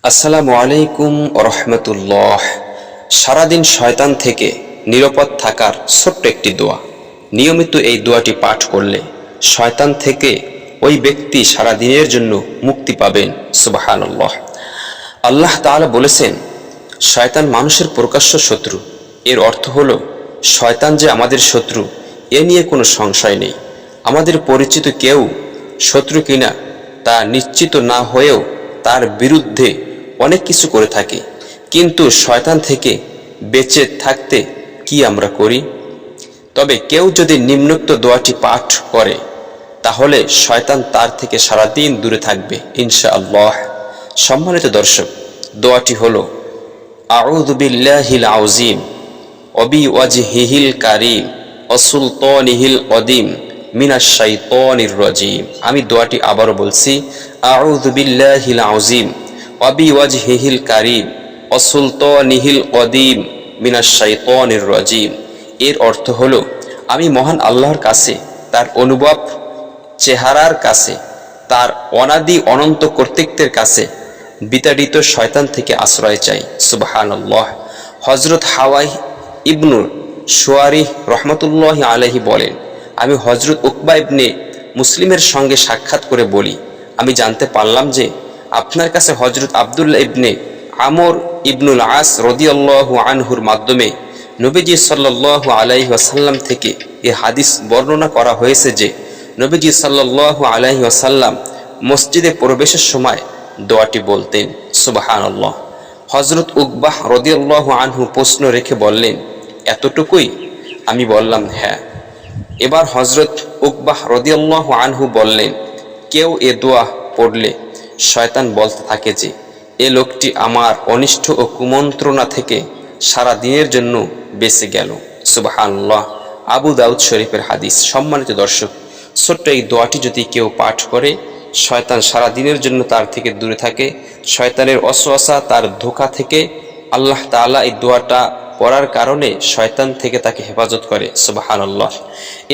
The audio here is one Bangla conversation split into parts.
আসসালামু আলাইকুম রহমতুল্লাহ। সারাদিন শয়তান থেকে নিরাপদ থাকার ছোট্ট একটি দোয়া। নিয়মিত এই দোয়াটি পাঠ করলে শয়তান থেকে ওই ব্যক্তি সারা দিনের জন্য মুক্তি পাবেন। সুবহানাল্লাহ। আল্লাহ তাআলা বলেছেন, শয়তান মানুষের প্রকাশ্য শত্রু। এর অর্থ হলো শয়তান যে আমাদের শত্রু এ নিয়ে কোনো সংশয় নেই। আমাদের পরিচিত কেউ শত্রু কিনা তা নিশ্চিত না হয়েও তার বিরুদ্ধে অনেক কিছু করে থাকে, কিন্তু শয়তান থেকে বেঁচে থাকতে কি আমরা করি? তবে কেউ যদি নিম্নোক্ত দোয়াটি পাঠ করে তাহলে শয়তান তার থেকে সারাদিন দূরে থাকবে ইনশাআল্লাহ। সম্মানিত দর্শক, দোয়াটি হলো আউযু বিল্লাহিল আযীম ওয়া বিওয়াজহিহিল কারীম ওয়া সুলতানিহিল কদীম মিনাশ শাইতানির রাজীম। আমি দোয়াটি আবারও বলছি, আউযু বিল্লাহিল আযীম ওয়া বিওয়াজহিহিল কারীম ওয়া সুলতানিহিল কদীম মিনাশ শাইতানির রাজীম। এর অর্থ হলো, আমি মহান আল্লাহর কাছে, তার অনুভব চেহারার কাছে, তার অনাদি অনন্ত কর্তৃত্বের কাছে বিতাড়িত শয়তান থেকে আশ্রয় চাই। সুবহানাল্লাহ। হযরত হাওয়াই ইবনুল শুয়ারিহ রহমাতুল্লাহি আলাইহি বলেন, আমি হযরত উকবা ইবনে মুসলিমের সঙ্গে সাক্ষাৎ করে বলি, আমি জানতে পারলাম যে আপনার কাছে হযরত আব্দুল্লাহ ইবনে আমর ইবনুল আস রাদিয়াল্লাহু আনহুর মাধ্যমে নবীজি সাল্লাল্লাহু আলাইহি ওয়াসাল্লাম থেকে এই হাদিস বর্ণনা করা হয়েছে যে নবীজি সাল্লাল্লাহু আলাইহি ওয়াসাল্লাম মসজিদে প্রবেশের সময় দোয়াটি বলতেন। সুবহানাল্লাহ। হযরত উকবাহ রাদিয়াল্লাহু আনহু প্রশ্ন রেখে বললেন, এতটুকুই? আমি বললাম, হ্যাঁ। এবার হযরত উকবাহ রাদিয়াল্লাহু আনহু বললেন, কেউ এ দোয়া পড়লে শয়তান বলতে থাকে যে এ লোকটি আমার অনিষ্ট ও কুমন্ত্রণা থেকে সারা দিনের জন্য বেঁচে গেল। সুবহানাল্লাহ। আবু দাউদ শরীফের হাদিস। সম্মানিত দর্শক, ছোট্ট এই দোয়াটি যদি কেউ পাঠ করে শয়তান সারা দিনের জন্য তার থেকে দূরে থাকে। শয়তানের ওয়াসওয়াসা, তার ধোঁকা থেকে আল্লাহ তাআলা এই দোয়াটা পড়ার কারণে শয়তান থেকে তাকে হেফাজত করে। সুবহানাল্লাহ।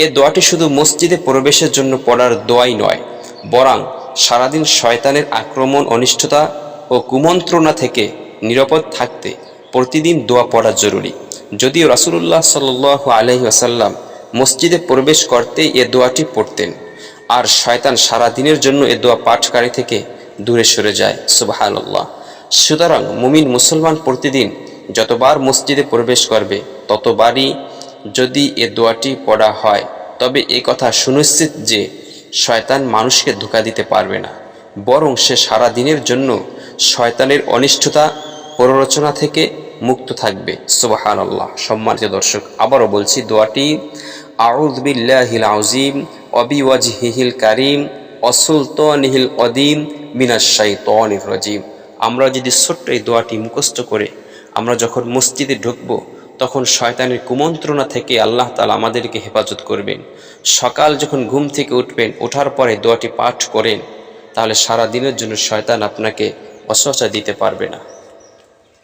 এই দোয়াটি শুধু মসজিদে প্রবেশের জন্য পড়ার দোয়াই নয়, বরং সারাদিন শয়তানের আক্রমণ, অনিষ্টতা ও কুমন্ত্রণা থেকে নিরাপদ থাকতে প্রতিদিন দোয়া পড়া জরুরি। যদিও রাসূলুল্লাহ সাল্লাল্লাহু আলাইহি ওয়াসাল্লাম মসজিদে প্রবেশ করতেই এ দোয়াটি পড়তেন, আর শয়তান সারা দিনের জন্য এ দোয়া পাঠকারী থেকে দূরে সরে যায়। সুবহানাল্লাহ। সুতরাং মুমিন মুসলমান প্রতিদিন যতবার মসজিদে প্রবেশ করবে ততবারই যদি এ দোয়াটি পড়া হয়, তবে এ কথা সুনিশ্চিত যে শয়তান মানুষকে ধোঁকা দিতে পারবে না, বরং সে সারা দিনের জন্য শয়তানের অনিষ্টতা, প্ররোচনা থেকে মুক্ত থাকবে। সুবহানাল্লাহ। সম্মানিত দর্শক, আবারও বলছি দোয়াটি, আউযু বিল্লাহিল আযীম ওয়া বিওয়াজহিহিল কারীম ওয়া সুলতানিহিল কদীম মিনাশ শাইতানির রাজীম। আমরা যদি ছোট্ট এই দোয়াটি মুখস্থ করে আমরা যখন মসজিদে ঢুকব, তখন শয়তানের কুমন্ত্রণা থেকে আল্লাহ তাআলা আমাদেরকে হেফাজত করবেন। সকাল যখন ঘুম থেকে উঠবেন, ওঠার পরে দোয়াটি পাঠ করেন, তাহলে সারা দিনের জন্য শয়তান আপনাকে ওয়াসওয়াসা দিতে পারবে না।